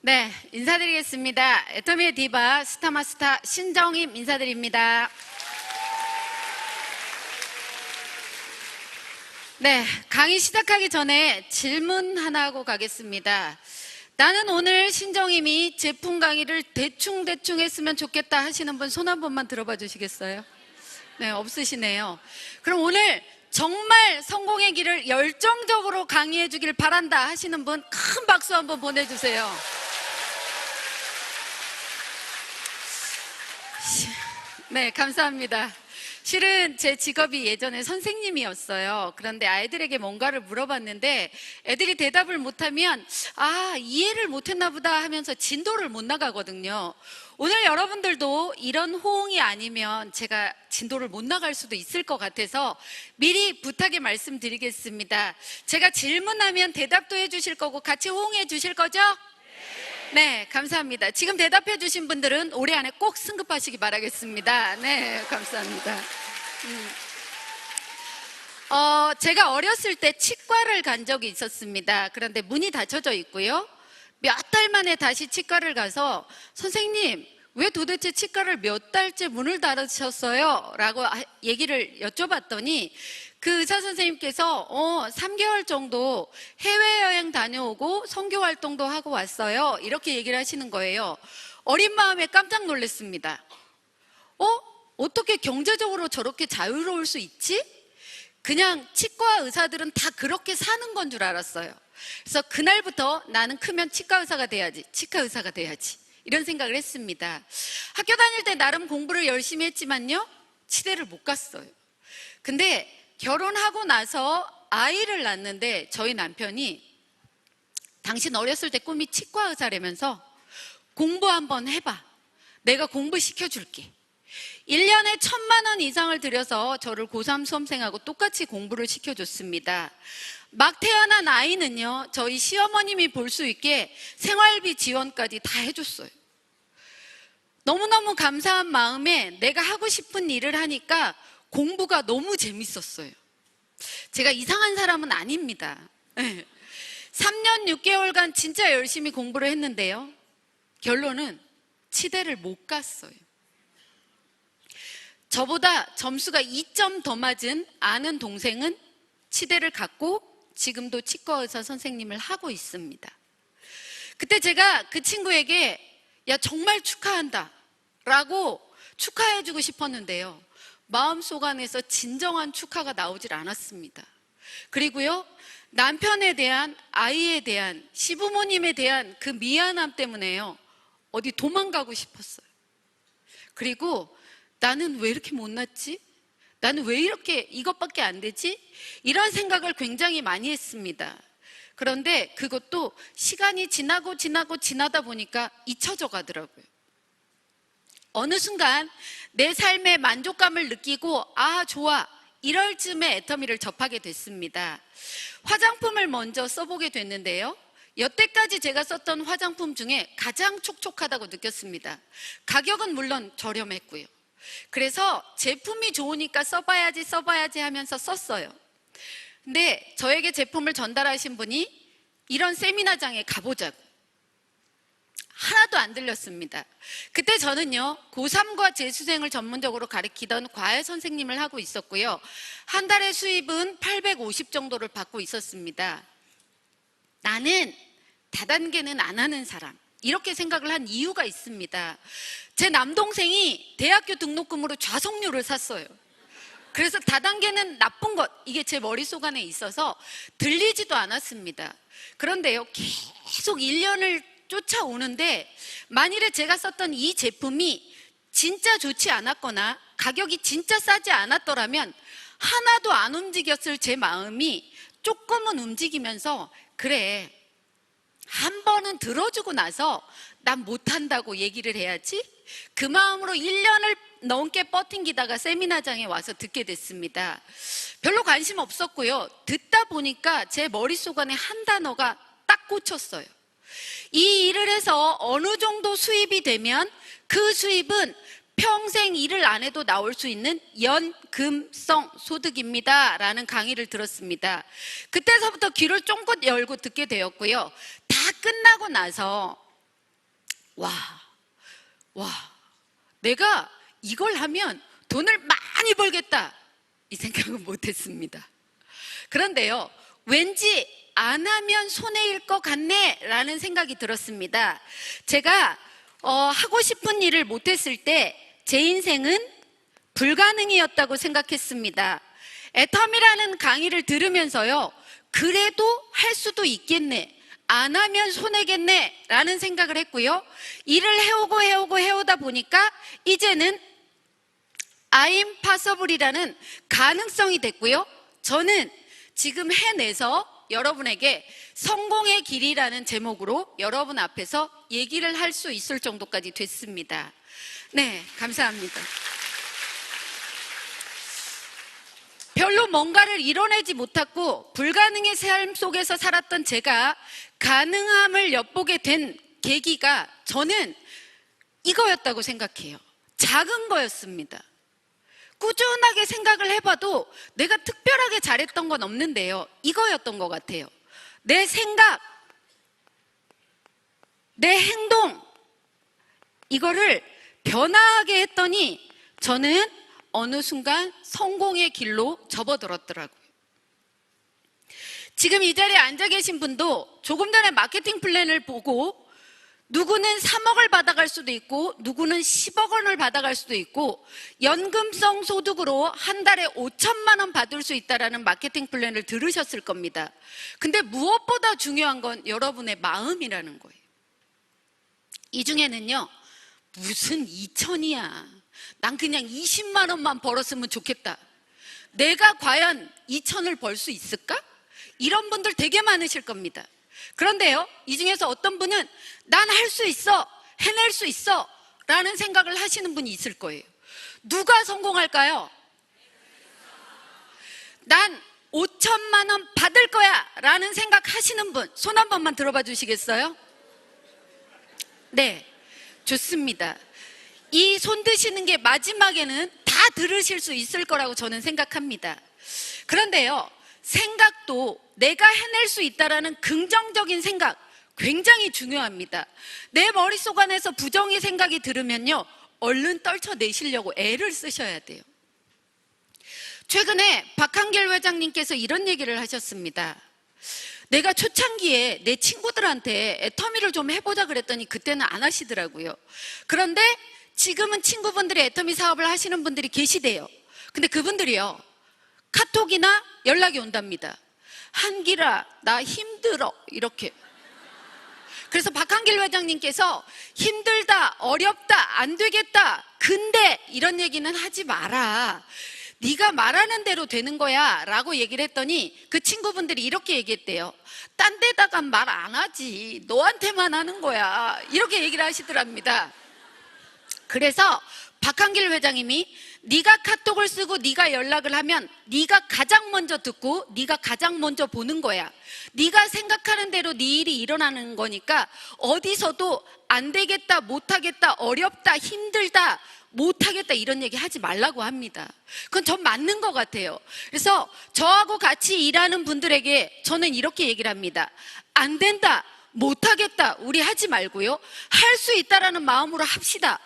네, 인사드리겠습니다. 애터미의 디바 스타마스타 신정임 인사드립니다. 네, 강의 시작하기 전에 질문 하나 하고 가겠습니다. 나는 오늘 신정임이 제품 강의를 대충 했으면 좋겠다 하시는 분 손 한 번만 들어봐 주시겠어요? 네, 없으시네요. 그럼 오늘 정말 성공의 길을 열정적으로 강의해 주길 바란다 하시는 분 큰 박수 한번 보내주세요. 네, 감사합니다. 실은 제 직업이 예전에 선생님이었어요. 그런데 아이들에게 뭔가를 물어봤는데 애들이 대답을 못하면 이해를 못했나 보다 하면서 진도를 못 나가거든요. 오늘 여러분들도 이런 호응이 아니면 제가 진도를 못 나갈 수도 있을 것 같아서 미리 부탁의 말씀드리겠습니다. 제가 질문하면 대답도 해주실 거고 같이 호응해 주실 거죠? 네, 감사합니다. 지금 대답해 주신 분들은 올해 안에 꼭 승급하시기 바라겠습니다. 네, 감사합니다. 제가 어렸을 때 치과를 간 적이 있었습니다. 그런데 문이 닫혀져 있고요. 몇 달 만에 다시 치과를 가서 선생님, 왜 도대체 치과를 몇 달째 문을 닫으셨어요? 라고 얘기를 여쭤봤더니 그 의사 선생님께서 3개월 정도 해외여행 다녀오고 선교 활동도 하고 왔어요. 이렇게 얘기를 하시는 거예요. 어린 마음에 깜짝 놀랐습니다. 어떻게 경제적으로 저렇게 자유로울 수 있지? 그냥 치과 의사들은 다 그렇게 사는 건 줄 알았어요. 그래서 그날부터 나는 크면 치과 의사가 돼야지, 이런 생각을 했습니다. 학교 다닐 때 나름 공부를 열심히 했지만요, 치대를 못 갔어요. 근데 결혼하고 나서 아이를 낳았는데 저희 남편이 당신 어렸을 때 꿈이 치과 의사라면서 공부 한번 해봐. 내가 공부시켜줄게. 1년에 1,000만 원 이상을 들여서 저를 고3 수험생하고 똑같이 공부를 시켜줬습니다. 막 태어난 아이는요, 저희 시어머님이 볼 수 있게 생활비 지원까지 다 해줬어요. 너무너무 감사한 마음에 내가 하고 싶은 일을 하니까 공부가 너무 재밌었어요. 제가 이상한 사람은 아닙니다. 3년 6개월간 진짜 열심히 공부를 했는데요, 결론은 치대를 못 갔어요. 저보다 점수가 2점 더 맞은 아는 동생은 치대를 갔고 지금도 치과 의사 선생님을 하고 있습니다. 그때 제가 그 친구에게 야, 정말 축하한다 라고 축하해주고 싶었는데요, 마음속 안에서 진정한 축하가 나오질 않았습니다. 그리고요, 남편에 대한, 아이에 대한, 시부모님에 대한 그 미안함 때문에요, 어디 도망가고 싶었어요. 그리고 나는 왜 이렇게 못났지? 나는 왜 이렇게 이것밖에 안 되지? 이런 생각을 굉장히 많이 했습니다. 그런데 그것도 시간이 지나다 보니까 잊혀져 가더라고요. 어느 순간 내 삶의 만족감을 느끼고 좋아, 이럴 즈음에 애터미를 접하게 됐습니다. 화장품을 먼저 써보게 됐는데요, 여태까지 제가 썼던 화장품 중에 가장 촉촉하다고 느꼈습니다. 가격은 물론 저렴했고요. 그래서 제품이 좋으니까 써봐야지 하면서 썼어요. 근데 저에게 제품을 전달하신 분이 이런 세미나장에 가보자고, 하나도 안 들렸습니다. 그때 저는요, 고3과 재수생을 전문적으로 가르치던 과외 선생님을 하고 있었고요, 한 달의 수입은 850 정도를 받고 있었습니다. 나는 다단계는 안 하는 사람, 이렇게 생각을 한 이유가 있습니다. 제 남동생이 대학교 등록금으로 좌석료를 샀어요. 그래서 다단계는 나쁜 것, 이게 제 머릿속 안에 있어서 들리지도 않았습니다. 그런데요, 계속 1년을 쫓아오는데 만일에 제가 썼던 이 제품이 진짜 좋지 않았거나 가격이 진짜 싸지 않았더라면 하나도 안 움직였을 제 마음이 조금은 움직이면서 그래, 한 번은 들어주고 나서 난 못한다고 얘기를 해야지, 그 마음으로 1년을 넘게 버팅기다가 세미나장에 와서 듣게 됐습니다. 별로 관심 없었고요, 듣다 보니까 제 머릿속 안에 한 단어가 딱 꽂혔어요. 이 일을 해서 어느 정도 수입이 되면 그 수입은 평생 일을 안 해도 나올 수 있는 연금성 소득입니다 라는 강의를 들었습니다. 그때서부터 귀를 쫑긋 열고 듣게 되었고요, 다 끝나고 나서 와, 내가 이걸 하면 돈을 많이 벌겠다, 이 생각은 못했습니다. 그런데요, 왠지 안 하면 손해일 것 같네 라는 생각이 들었습니다. 제가 하고 싶은 일을 못했을 때 제 인생은 불가능이었다고 생각했습니다. 애텀이라는 강의를 들으면서요, 그래도 할 수도 있겠네, 안 하면 손해겠네 라는 생각을 했고요, 일을 해오다 보니까 이제는 I'm possible이라는 가능성이 됐고요, 저는 지금 해내서 여러분에게 성공의 길이라는 제목으로 여러분 앞에서 얘기를 할 수 있을 정도까지 됐습니다. 네, 감사합니다. 별로 뭔가를 이뤄내지 못했고 불가능의 삶 속에서 살았던 제가 가능함을 엿보게 된 계기가 저는 이거였다고 생각해요. 작은 거였습니다. 꾸준하게 생각을 해봐도 내가 특별하게 잘했던 건 없는데요, 이거였던 것 같아요. 내 생각, 내 행동, 이거를 변화하게 했더니 저는 어느 순간 성공의 길로 접어들었더라고요. 지금 이 자리에 앉아 계신 분도 조금 전에 마케팅 플랜을 보고 누구는 3억을 받아갈 수도 있고 누구는 10억 원을 받아갈 수도 있고 연금성 소득으로 한 달에 5천만 원 받을 수 있다는 마케팅 플랜을 들으셨을 겁니다. 근데 무엇보다 중요한 건 여러분의 마음이라는 거예요. 이 중에는요, 무슨 2천이야, 난 그냥 20만 원만 벌었으면 좋겠다, 내가 과연 2천을 벌 수 있을까? 이런 분들 되게 많으실 겁니다. 그런데요, 이 중에서 어떤 분은 난 할 수 있어, 해낼 수 있어 라는 생각을 하시는 분이 있을 거예요. 누가 성공할까요? 난 5천만 원 받을 거야 라는 생각하시는 분, 손 한 번만 들어봐 주시겠어요? 네, 좋습니다. 이 손 드시는 게 마지막에는 다 들으실 수 있을 거라고 저는 생각합니다. 그런데요, 생각도 내가 해낼 수 있다라는 긍정적인 생각 굉장히 중요합니다. 내 머릿속 안에서 부정의 생각이 들으면요, 얼른 떨쳐내시려고 애를 쓰셔야 돼요. 최근에 박한길 회장님께서 이런 얘기를 하셨습니다. 내가 초창기에 내 친구들한테 애터미를 좀 해보자 그랬더니 그때는 안 하시더라고요. 그런데 지금은 친구분들이 애터미 사업을 하시는 분들이 계시대요. 근데 그분들이요, 카톡이나 연락이 온답니다. 한길아, 나 힘들어, 이렇게. 그래서 박한길 회장님께서 힘들다, 어렵다, 안 되겠다, 근데 이런 얘기는 하지 마라, 네가 말하는 대로 되는 거야 라고 얘기를 했더니 그 친구분들이 이렇게 얘기했대요. 딴 데다가 말 안 하지, 너한테만 하는 거야, 이렇게 얘기를 하시더랍니다. 그래서 박한길 회장님이 네가 카톡을 쓰고 네가 연락을 하면 네가 가장 먼저 듣고 네가 가장 먼저 보는 거야. 네가 생각하는 대로 네 일이 일어나는 거니까 어디서도 안 되겠다, 못하겠다, 어렵다, 힘들다, 못하겠다 이런 얘기 하지 말라고 합니다. 그건 전 맞는 것 같아요. 그래서 저하고 같이 일하는 분들에게 저는 이렇게 얘기를 합니다. 안 된다, 못하겠다 우리 하지 말고요, 할 수 있다라는 마음으로 합시다.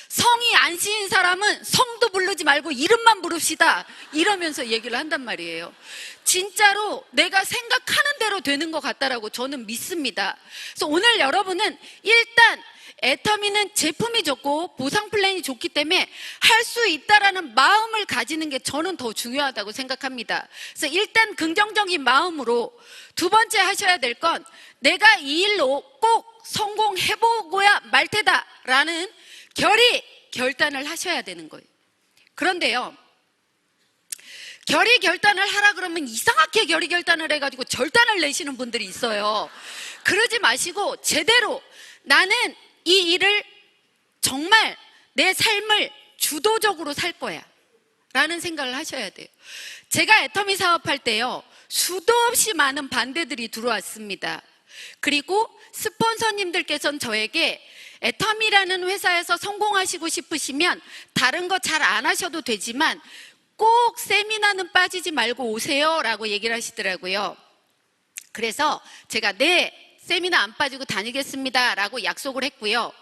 성이 안 씌인 사람은 성도 부르지 말고 이름만 부릅시다, 이러면서 얘기를 한단 말이에요. 진짜로 내가 생각하는 대로 되는 것 같다라고 저는 믿습니다. 그래서 오늘 여러분은 일단 애터미는 제품이 좋고 보상 플랜이 좋기 때문에 할 수 있다라는 마음을 가지는 게 저는 더 중요하다고 생각합니다. 그래서 일단 긍정적인 마음으로, 두 번째 하셔야 될 건 내가 이 일로 꼭 성공해보고야 말 테다라는 결단을 하셔야 되는 거예요. 그런데요, 결단을 하라 그러면 이상하게 결단을 해가지고 절단을 내시는 분들이 있어요. 그러지 마시고 제대로 나는 이 일을 정말 내 삶을 주도적으로 살 거야 라는 생각을 하셔야 돼요. 제가 애터미 사업할 때요, 수도 없이 많은 반대들이 들어왔습니다. 그리고 스폰서님들께서는 저에게 애터미라는 회사에서 성공하시고 싶으시면 다른 거 잘 안 하셔도 되지만 꼭 세미나는 빠지지 말고 오세요 라고 얘기를 하시더라고요. 그래서 제가 네, 세미나 안 빠지고 다니겠습니다 라고 약속을 했고요.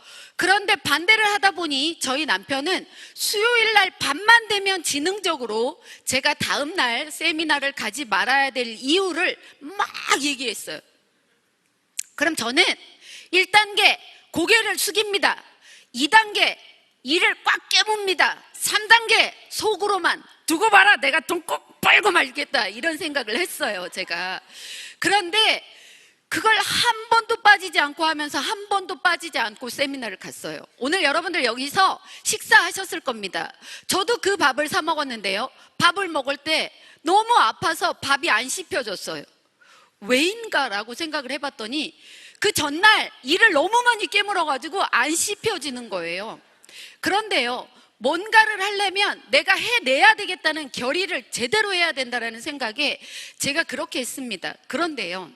그런데 반대를 하다 보니 저희 남편은 수요일 날 밤만 되면 지능적으로 제가 다음 날 세미나를 가지 말아야 될 이유를 막 얘기했어요. 그럼 저는 1단계 고개를 숙입니다. 2단계 이를 꽉 깨뭅니다. 3단계 속으로만 두고 봐라, 내가 돈 꼭 벌고 말겠다, 이런 생각을 했어요, 제가. 그런데 그걸 한 번도 빠지지 않고 하면서 한 번도 빠지지 않고 세미나를 갔어요. 오늘 여러분들 여기서 식사하셨을 겁니다. 저도 그 밥을 사 먹었는데요, 밥을 먹을 때 너무 아파서 밥이 안 씹혀졌어요. 왜인가라고 생각을 해봤더니 그 전날 이를 너무 많이 깨물어가지고 안 씹혀지는 거예요. 그런데요, 뭔가를 하려면 내가 해내야 되겠다는 결의를 제대로 해야 된다는 생각에 제가 그렇게 했습니다. 그런데요,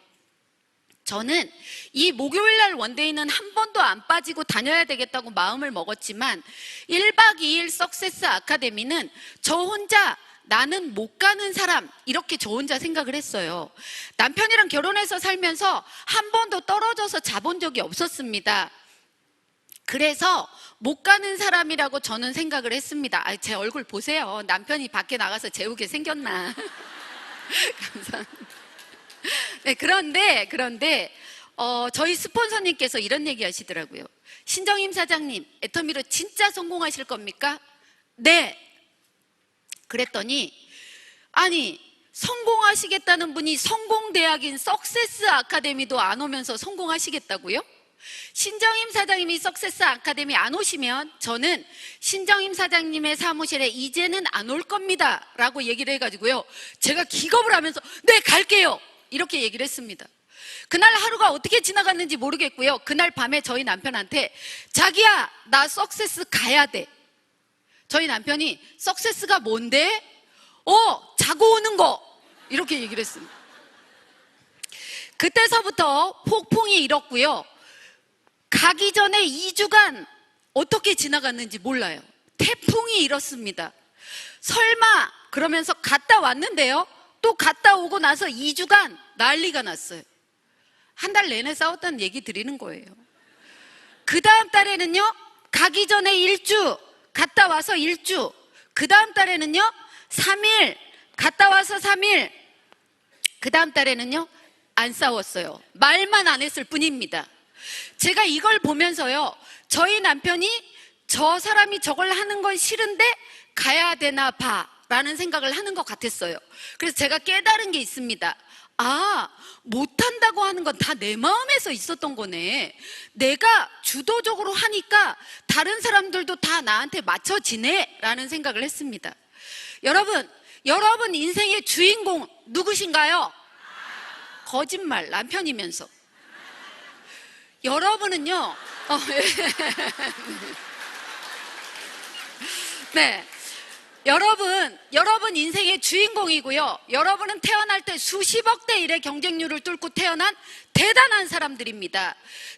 저는 이 목요일날 원데이는 한 번도 안 빠지고 다녀야 되겠다고 마음을 먹었지만 1박 2일 석세스 아카데미는 저 혼자 나는 못 가는 사람, 이렇게 저 혼자 생각을 했어요. 남편이랑 결혼해서 살면서 한 번도 떨어져서 자본 적이 없었습니다. 그래서 못 가는 사람이라고 저는 생각을 했습니다. 제 얼굴 보세요. 남편이 밖에 나가서 재우게 생겼나. 감사합니다. 네, 그런데 저희 스폰서님께서 이런 얘기 하시더라고요. 신정임 사장님, 애터미로 진짜 성공하실 겁니까? 네. 그랬더니, 아니, 성공하시겠다는 분이 성공대학인 석세스 아카데미도 안 오면서 성공하시겠다고요? 신정임 사장님이 석세스 아카데미 안 오시면 저는 신정임 사장님의 사무실에 이제는 안 올 겁니다 라고 얘기를 해가지고요, 제가 기겁을 하면서 네, 갈게요, 이렇게 얘기를 했습니다. 그날 하루가 어떻게 지나갔는지 모르겠고요, 그날 밤에 저희 남편한테 자기야, 나 석세스 가야 돼. 저희 남편이 석세스가 뭔데? 자고 오는 거, 이렇게 얘기를 했습니다. 그때서부터 폭풍이 일었고요, 가기 전에 2주간 어떻게 지나갔는지 몰라요. 태풍이 일었습니다. 설마 그러면서 갔다 왔는데요, 또 갔다 오고 나서 2주간 난리가 났어요. 한 달 내내 싸웠다는 얘기 드리는 거예요. 그 다음 달에는요, 가기 전에 1주, 갔다 와서 1주, 그 다음 달에는요 3일, 갔다 와서 3일, 그 다음 달에는요 안 싸웠어요. 말만 안 했을 뿐입니다. 제가 이걸 보면서요, 저희 남편이 저 사람이 저걸 하는 건 싫은데 가야 되나 봐 라는 생각을 하는 것 같았어요. 그래서 제가 깨달은 게 있습니다. 못한다고 하는 건 다 내 마음에서 있었던 거네. 내가 주도적으로 하니까 다른 사람들도 다 나한테 맞춰지네 라는 생각을 했습니다. 여러분 인생의 주인공 누구신가요? 거짓말, 남편이면서. 여러분은요, 네. 여러분 인생의 주인공이고요. 여러분은 태어날 때 수십억 대 1의 경쟁률을 뚫고 태어난 대단한 사람들입니다.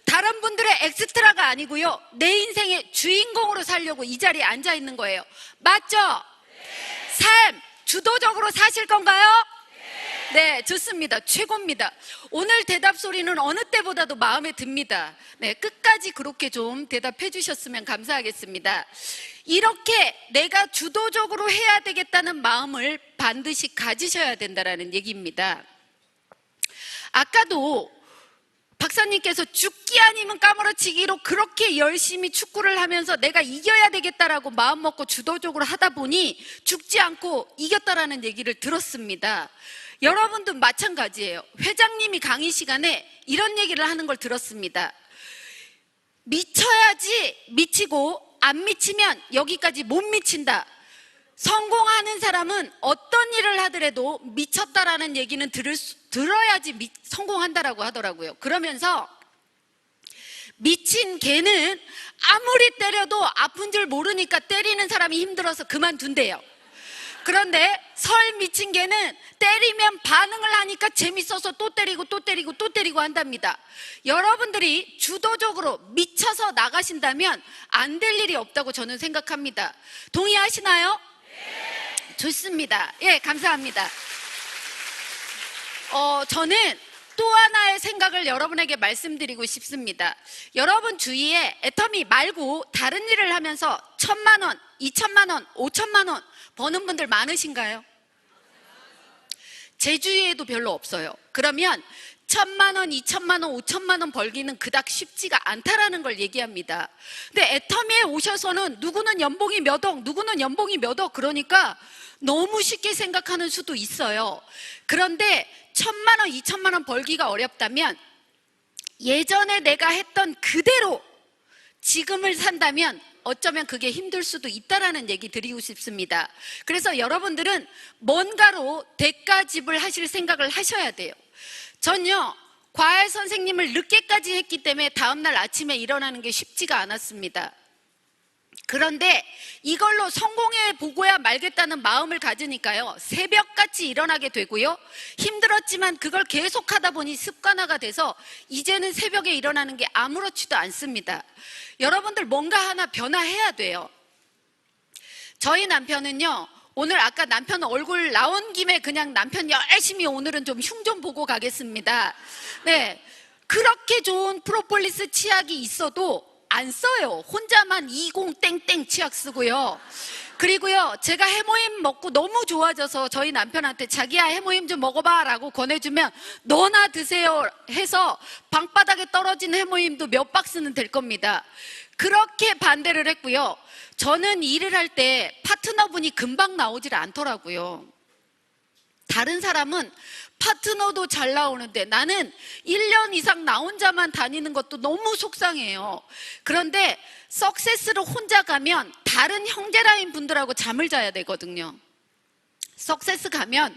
다른 분들의 엑스트라가 아니고요, 내 인생의 주인공으로 살려고 이 자리에 앉아 있는 거예요. 맞죠? 네. 삶 주도적으로 사실 건가요? 네, 좋습니다. 최고입니다. 오늘 대답 소리는 어느 때보다도 마음에 듭니다. 네, 끝까지 그렇게 좀 대답해 주셨으면 감사하겠습니다. 이렇게 내가 주도적으로 해야 되겠다는 마음을 반드시 가지셔야 된다는 얘기입니다. 아까도 박사님께서 죽기 아니면 까무러치기로 그렇게 열심히 축구를 하면서 내가 이겨야 되겠다라고 마음 먹고 주도적으로 하다 보니 죽지 않고 이겼다라는 얘기를 들었습니다. 여러분도 마찬가지예요. 회장님이 강의 시간에 이런 얘기를 하는 걸 들었습니다. 미쳐야지 미치고 안 미치면 여기까지 못 미친다. 성공하는 사람은 어떤 일을 하더라도 미쳤다라는 얘기는 들어야지 성공한다라고 하더라고요. 그러면서 미친 개는 아무리 때려도 아픈 줄 모르니까 때리는 사람이 힘들어서 그만둔대요. 그런데 설 미친 개는 때리면 반응을 하니까 재밌어서 또 때리고 또 때리고 또 때리고 한답니다. 여러분들이 주도적으로 미쳐서 나가신다면 안 될 일이 없다고 저는 생각합니다. 동의하시나요? 네. 좋습니다. 예, 감사합니다. 저는 또 하나의 생각을 여러분에게 말씀드리고 싶습니다. 여러분 주위에 애터미 말고 다른 일을 하면서 1,000만 원, 2,000만 원, 5,000만 원 버는 분들 많으신가요? 제 주위에도 별로 없어요. 그러면 1,000만 원, 2,000만 원, 5,000만 원 벌기는 그닥 쉽지가 않다라는 걸 얘기합니다. 근데 애터미에 오셔서는 누구는 연봉이 몇 억, 누구는 연봉이 몇 억, 그러니까 너무 쉽게 생각하는 수도 있어요. 그런데 1,000만 원, 2,000만 원 벌기가 어렵다면 예전에 내가 했던 그대로 지금을 산다면 어쩌면 그게 힘들 수도 있다라는 얘기 드리고 싶습니다. 그래서 여러분들은 뭔가로 대가집을 하실 생각을 하셔야 돼요. 전요, 과외 선생님을 늦게까지 했기 때문에 다음날 아침에 일어나는 게 쉽지가 않았습니다. 그런데 이걸로 성공해 보고야 말겠다는 마음을 가지니까요, 새벽같이 일어나게 되고요, 힘들었지만 그걸 계속하다 보니 습관화가 돼서 이제는 새벽에 일어나는 게 아무렇지도 않습니다. 여러분들 뭔가 하나 변화해야 돼요. 저희 남편은요, 오늘 아까 남편 얼굴 나온 김에 그냥 남편 열심히 오늘은 좀 흉 좀 보고 가겠습니다. 네, 그렇게 좋은 프로폴리스 치약이 있어도 안 써요. 혼자만 20땡땡 치약 쓰고요. 그리고요, 제가 해모임 먹고 너무 좋아져서 저희 남편한테 자기야 해모임 좀 먹어봐 라고 권해주면 너나 드세요 해서 방바닥에 떨어진 해모임도 몇 박스는 될 겁니다. 그렇게 반대를 했고요. 저는 일을 할 때 파트너분이 금방 나오질 않더라고요. 다른 사람은 파트너도 잘 나오는데 나는 1년 이상 나 혼자만 다니는 것도 너무 속상해요. 그런데 석세스를 혼자 가면 다른 형제라인 분들하고 잠을 자야 되거든요. 석세스 가면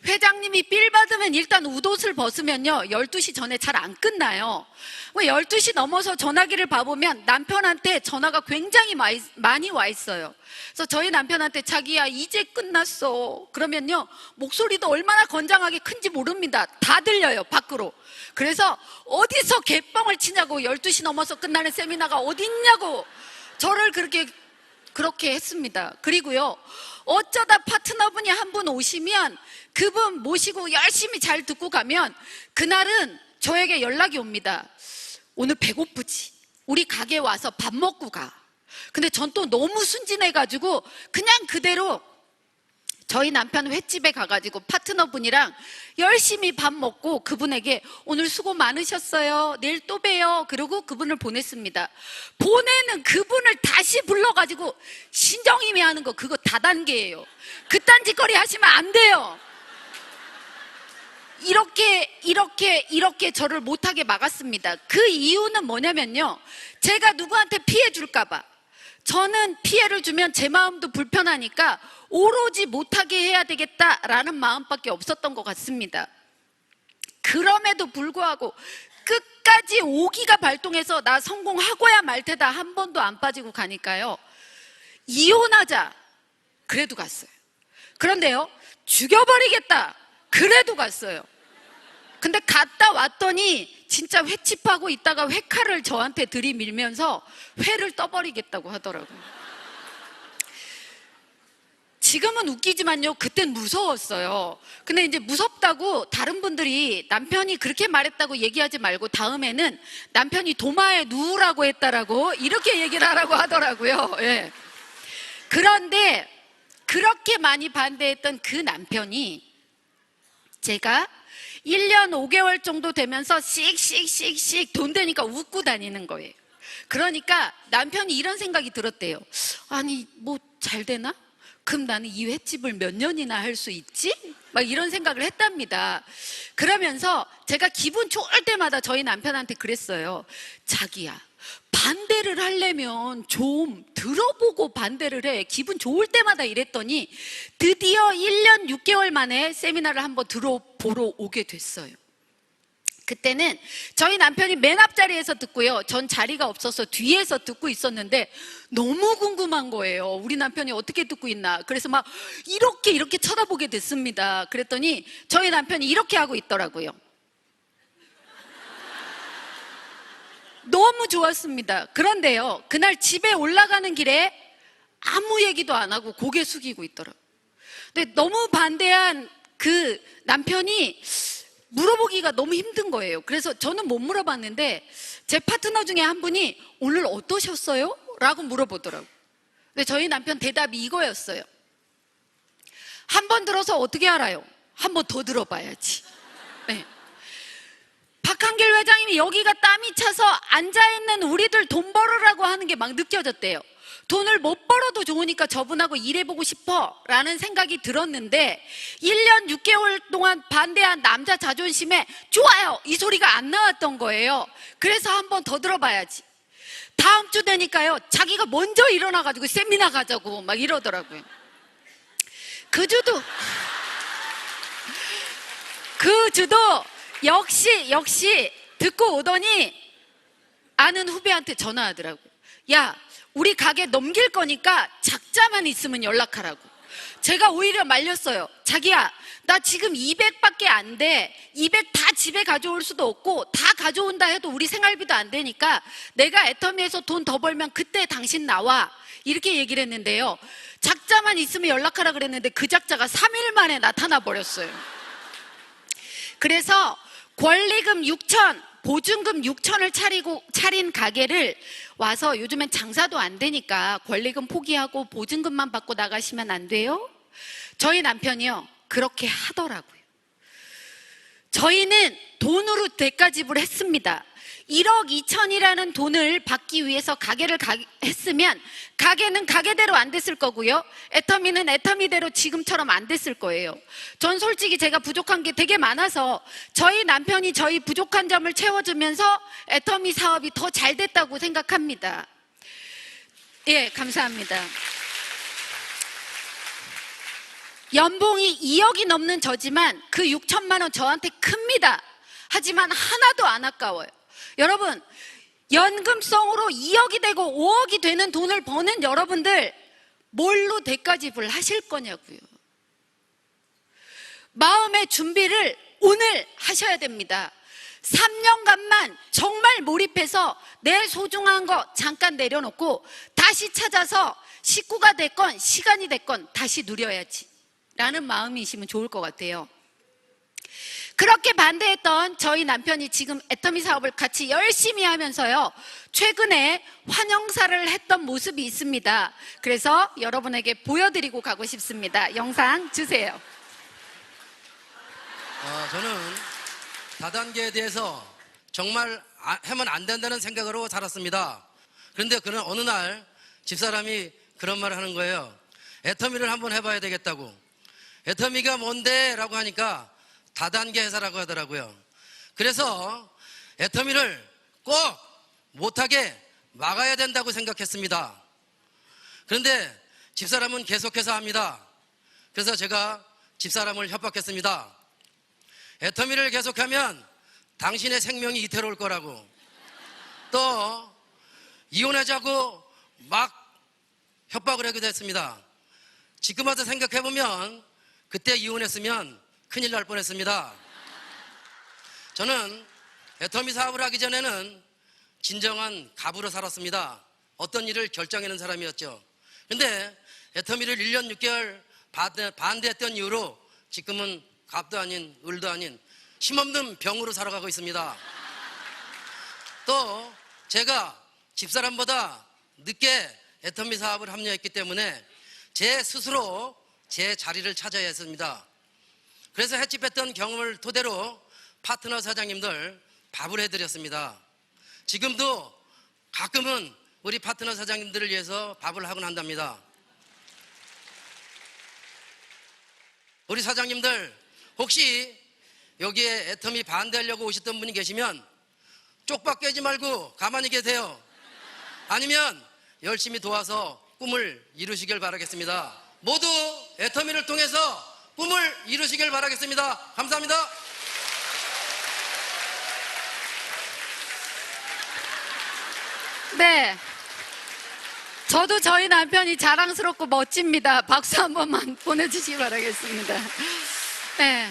회장님이 빌 받으면 일단 웃옷을 벗으면요 12시 전에 잘 안 끝나요. 12시 넘어서 전화기를 봐보면 남편한테 전화가 굉장히 많이 와 있어요. 그래서 저희 남편한테 자기야 이제 끝났어 그러면요 목소리도 얼마나 건장하게 큰지 모릅니다. 다 들려요 밖으로. 그래서 어디서 개뻥을 치냐고, 12시 넘어서 끝나는 세미나가 어딨냐고 저를 그렇게 했습니다. 그리고요, 어쩌다 파트너분이 한 분 오시면 그분 모시고 열심히 잘 듣고 가면 그날은 저에게 연락이 옵니다. 오늘 배고프지? 우리 가게 와서 밥 먹고 가. 근데 전 또 너무 순진해가지고 그냥 그대로 저희 남편 횟집에 가가지고 파트너분이랑 열심히 밥 먹고 그분에게 오늘 수고 많으셨어요. 내일 또 봬요. 그러고 그분을 보냈습니다. 보내는 그분을 다시 불러가지고 신정임이 하는 거 그거 다단계예요. 그딴 짓거리 하시면 안 돼요. 이렇게 저를 못하게 막았습니다. 그 이유는 뭐냐면요, 제가 누구한테 피해 줄까봐. 저는 피해를 주면 제 마음도 불편하니까 오로지 못하게 해야 되겠다라는 마음밖에 없었던 것 같습니다. 그럼에도 불구하고 끝까지 오기가 발동해서 나 성공하고야 말 테다 한 번도 안 빠지고 가니까요, 이혼하자 그래도 갔어요. 그런데요, 죽여버리겠다 그래도 갔어요. 근데 갔다 왔더니 진짜 횟집하고 있다가 회칼을 저한테 들이밀면서 회를 떠버리겠다고 하더라고요. 지금은 웃기지만요, 그땐 무서웠어요. 근데 이제 무섭다고 다른 분들이 남편이 그렇게 말했다고 얘기하지 말고 다음에는 남편이 도마에 누우라고 했다라고 이렇게 얘기를 하라고 하더라고요. 예. 그런데 그렇게 많이 반대했던 그 남편이 제가 1년 5개월 정도 되면서 씩씩씩씩 돈 되니까 웃고 다니는 거예요. 그러니까 남편이 이런 생각이 들었대요. 아니 뭐 잘 되나? 그럼 나는 이 횟집을 몇 년이나 할 수 있지? 막 이런 생각을 했답니다. 그러면서 제가 기분 좋을 때마다 저희 남편한테 그랬어요. 자기야, 반대를 하려면 좀 들어보고 반대를 해. 기분 좋을 때마다 이랬더니 드디어 1년 6개월 만에 세미나를 한번 들어보러 오게 됐어요. 그때는 저희 남편이 맨 앞자리에서 듣고요, 전 자리가 없어서 뒤에서 듣고 있었는데 너무 궁금한 거예요. 우리 남편이 어떻게 듣고 있나. 그래서 막 이렇게 쳐다보게 됐습니다. 그랬더니 저희 남편이 이렇게 하고 있더라고요. 너무 좋았습니다. 그런데요, 그날 집에 올라가는 길에 아무 얘기도 안 하고 고개 숙이고 있더라고요. 근데 너무 반대한 그 남편이 물어보기가 너무 힘든 거예요. 그래서 저는 못 물어봤는데 제 파트너 중에 한 분이 오늘 어떠셨어요? 라고 물어보더라고요. 근데 저희 남편 대답이 이거였어요. 한 번 들어서 어떻게 알아요? 한 번 더 들어봐야지. 네. 박한길 회장님이 여기가 땀이 차서 앉아있는 우리들 돈 벌으라고 하는 게 막 느껴졌대요. 돈을 못 벌어도 좋으니까 저분하고 일해보고 싶어 라는 생각이 들었는데 1년 6개월 동안 반대한 남자 자존심에 좋아요 이 소리가 안 나왔던 거예요. 그래서 한 번 더 들어봐야지. 다음 주 되니까요 자기가 먼저 일어나가지고 세미나 가자고 막 이러더라고요. 그 주도 역시 듣고 오더니 아는 후배한테 전화하더라고요. 야, 우리 가게 넘길 거니까 작자만 있으면 연락하라고. 제가 오히려 말렸어요. 자기야, 나 지금 200밖에 안 돼. 200 다 집에 가져올 수도 없고 다 가져온다 해도 우리 생활비도 안 되니까 내가 애터미에서 돈 더 벌면 그때 당신 나와. 이렇게 얘기를 했는데요. 작자만 있으면 연락하라 그랬는데 그 작자가 3일 만에 나타나 버렸어요. 그래서 권리금 6천, 보증금 6천을 차린 가게를 와서 요즘엔 장사도 안 되니까 권리금 포기하고 보증금만 받고 나가시면 안 돼요? 저희 남편이요, 그렇게 하더라고요. 저희는 돈으로 대가집을 했습니다. 1억 2천이라는 돈을 받기 위해서 가게를 했으면 가게는 가게대로 안 됐을 거고요. 애터미는 애터미대로 지금처럼 안 됐을 거예요. 전 솔직히 제가 부족한 게 되게 많아서 저희 남편이 저희 부족한 점을 채워주면서 애터미 사업이 더 잘 됐다고 생각합니다. 예, 감사합니다. 연봉이 2억이 넘는 저지만 그 6천만 원 저한테 큽니다. 하지만 하나도 안 아까워요. 여러분, 연금성으로 2억이 되고 5억이 되는 돈을 버는 여러분들 뭘로 대가집을 하실 거냐고요. 마음의 준비를 오늘 하셔야 됩니다. 3년간만 정말 몰입해서 내 소중한 거 잠깐 내려놓고 다시 찾아서 식구가 됐건 시간이 됐건 다시 누려야지 라는 마음이시면 좋을 것 같아요. 그렇게 반대했던 저희 남편이 지금 애터미 사업을 같이 열심히 하면서요, 최근에 환영사를 했던 모습이 있습니다. 그래서 여러분에게 보여드리고 가고 싶습니다. 영상 주세요. 저는 다단계에 대해서 정말 하면 안 된다는 생각으로 살았습니다. 그런데 그런 어느 날 집사람이 그런 말을 하는 거예요. 애터미를 한번 해봐야 되겠다고. 애터미가 뭔데? 라고 하니까 다단계 회사라고 하더라고요. 그래서 애터미를 꼭 못하게 막아야 된다고 생각했습니다. 그런데 집사람은 계속해서 합니다. 그래서 제가 집사람을 협박했습니다. 애터미를 계속하면 당신의 생명이 이태로울 거라고. 또 이혼하자고 막 협박을 하기도 했습니다. 지금 와서 생각해보면 그때 이혼했으면 큰일 날 뻔했습니다. 저는 애터미 사업을 하기 전에는 진정한 갑으로 살았습니다. 어떤 일을 결정하는 사람이었죠. 그런데 애터미를 1년 6개월 반대했던 이유로 지금은 갑도 아닌 을도 아닌 힘없는 병으로 살아가고 있습니다. 또 제가 집사람보다 늦게 애터미 사업을 합류했기 때문에 제 스스로 제 자리를 찾아야 했습니다. 그래서 횟집했던 경험을 토대로 파트너 사장님들 밥을 해드렸습니다. 지금도 가끔은 우리 파트너 사장님들을 위해서 밥을 하곤 한답니다. 우리 사장님들 혹시 여기에 애터미 반대하려고 오셨던 분이 계시면 쪽박 깨지 말고 가만히 계세요. 아니면 열심히 도와서 꿈을 이루시길 바라겠습니다. 모두 애터미를 통해서 꿈을 이루시길 바라겠습니다. 감사합니다. 네, 저도 저희 남편이 자랑스럽고 멋집니다. 박수 한 번만 보내주시기 바라겠습니다. 네,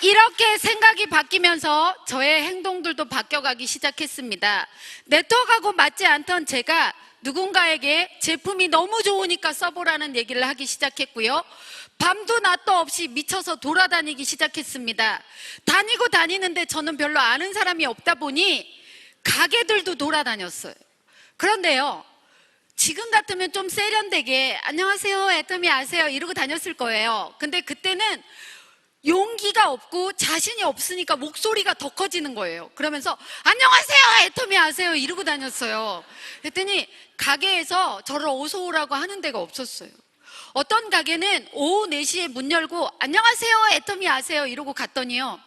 이렇게 생각이 바뀌면서 저의 행동들도 바뀌어가기 시작했습니다. 네트워크하고 맞지 않던 제가 누군가에게 제품이 너무 좋으니까 써보라는 얘기를 하기 시작했고요. 밤도 낮도 없이 미쳐서 돌아다니기 시작했습니다. 다니는데 저는 별로 아는 사람이 없다 보니 가게들도 돌아다녔어요. 그런데요, 지금 같으면 좀 세련되게 안녕하세요 애터미 아세요 이러고 다녔을 거예요. 근데 그때는 용기가 없고 자신이 없으니까 목소리가 더 커지는 거예요. 그러면서 안녕하세요 애터미 아세요 이러고 다녔어요. 그랬더니 가게에서 저를 어서 오라고 하는 데가 없었어요. 어떤 가게는 오후 4시에 문 열고 안녕하세요 애터미 아세요 이러고 갔더니요,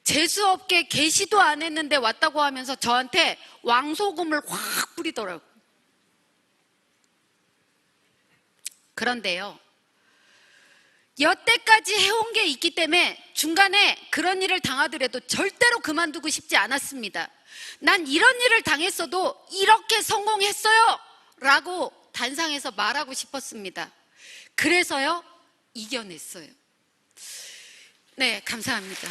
재수없게 개시도 안 했는데 왔다고 하면서 저한테 왕소금을 확 뿌리더라고요. 그런데요, 여태까지 해온 게 있기 때문에 중간에 그런 일을 당하더라도 절대로 그만두고 싶지 않았습니다. 난 이런 일을 당했어도 이렇게 성공했어요 라고 단상에서 말하고 싶었습니다. 그래서요, 이겨냈어요. 네, 감사합니다.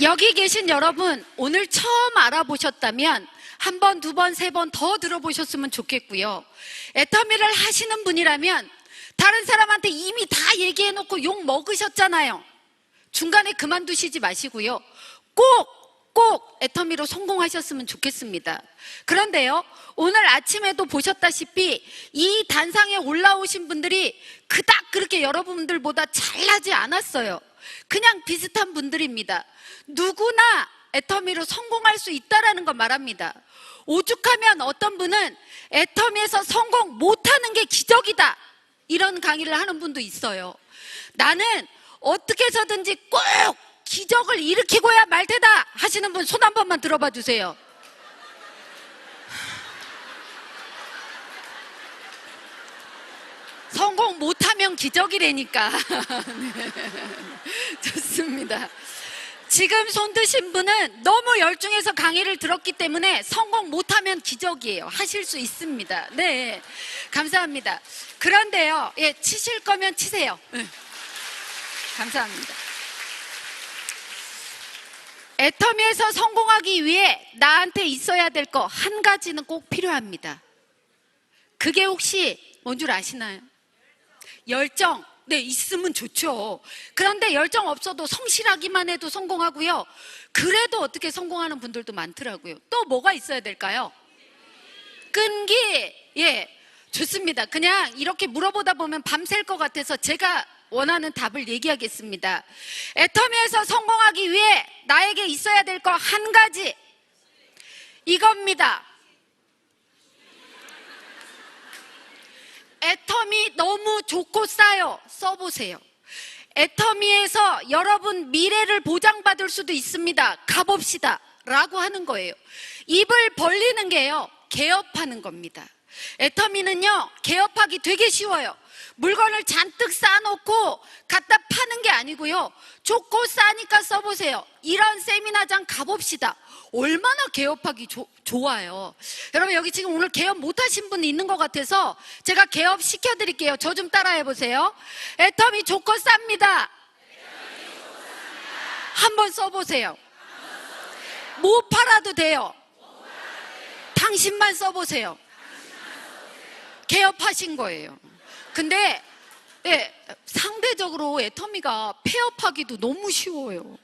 여기 계신 여러분, 오늘 처음 알아보셨다면 한 번, 두 번, 세 번 더 들어보셨으면 좋겠고요. 애터미를 하시는 분이라면 다른 사람한테 이미 다 얘기해놓고 욕 먹으셨잖아요. 중간에 그만두시지 마시고요. 꼭 애터미로 성공하셨으면 좋겠습니다. 그런데요, 오늘 아침에도 보셨다시피 이 단상에 올라오신 분들이 그닥 그렇게 여러분들보다 잘나지 않았어요. 그냥 비슷한 분들입니다. 누구나 애터미로 성공할 수 있다라는 걸 말합니다. 오죽하면 어떤 분은 애터미에서 성공 못하는 게 기적이다 이런 강의를 하는 분도 있어요. 나는 어떻게 해서든지 꼭 기적을 일으키고야 말 테다 하시는 분 손 한 번만 들어봐 주세요. 성공 못하면 기적이라니까. 네. 좋습니다. 지금 손 드신 분은 너무 열중해서 강의를 들었기 때문에 성공 못하면 기적이에요. 하실 수 있습니다. 네, 감사합니다. 그런데요, 예, 치실 거면 치세요. 네. 감사합니다. 애터미에서 성공하기 위해 나한테 있어야 될 거 한 가지는 꼭 필요합니다. 그게 혹시 뭔 줄 아시나요? 열정. 네, 있으면 좋죠. 그런데 열정 없어도 성실하기만 해도 성공하고요. 그래도 어떻게 성공하는 분들도 많더라고요. 또 뭐가 있어야 될까요? 끈기. 예, 좋습니다. 그냥 이렇게 물어보다 보면 밤샐 것 같아서 제가 원하는 답을 얘기하겠습니다. 애터미에서 성공하기 위해 나에게 있어야 될 거 한 가지, 이겁니다. 애터미 너무 좋고 싸요. 써보세요. 애터미에서 여러분 미래를 보장받을 수도 있습니다. 가봅시다 라고 하는 거예요. 입을 벌리는 게요, 개업하는 겁니다. 애터미는요, 개업하기 되게 쉬워요. 물건을 잔뜩 쌓아놓고 갖다 파는 게 아니고요, 좋고 싸니까 써보세요. 이런 세미나장 가봅시다. 얼마나 개업하기 좋아요. 여러분, 여기 지금 오늘 개업 못하신 분이 있는 것 같아서 제가 개업 시켜드릴게요. 저 좀 따라해보세요. 애터미 좋고 쌉니다. 한번 써보세요. 못 팔아도 돼요. 당신만 써보세요. 개업하신 거예요. 근데 상대적으로 애터미가 폐업하기도 너무 쉬워요.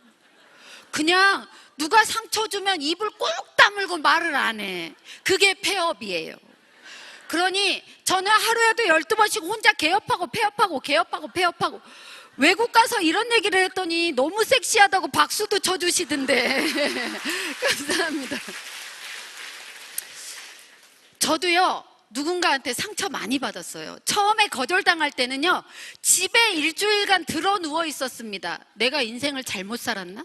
그냥 누가 상처 주면 입을 꼭 다물고 말을 안 해. 그게 폐업이에요. 그러니 저는 하루에도 12번씩 혼자 개업하고 폐업하고 개업하고 폐업하고, 외국 가서 이런 얘기를 했더니 너무 섹시하다고 박수도 쳐주시던데. 감사합니다. 저도요, 누군가한테 상처 많이 받았어요. 처음에 거절당할 때는요, 집에 일주일간 들어 누워 있었습니다. 내가 인생을 잘못 살았나?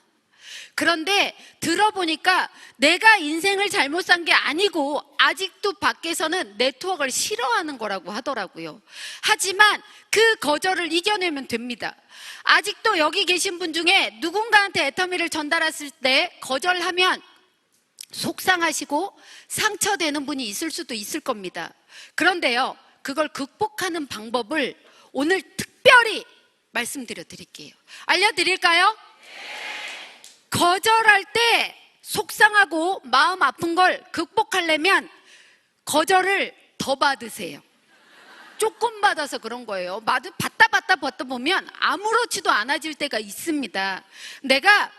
그런데 들어보니까 내가 인생을 잘못 산 게 아니고 아직도 밖에서는 네트워크를 싫어하는 거라고 하더라고요. 하지만 그 거절을 이겨내면 됩니다. 아직도 여기 계신 분 중에 누군가한테 애터미를 전달했을 때 거절하면 속상하시고 상처되는 분이 있을 수도 있을 겁니다. 그런데요, 그걸 극복하는 방법을 오늘 특별히 말씀드려 드릴게요. 알려드릴까요? 네. 거절할 때 속상하고 마음 아픈 걸 극복하려면 거절을 더 받으세요. 조금 받아서 그런 거예요. 받다 보면 아무렇지도 않아질 때가 있습니다. 내가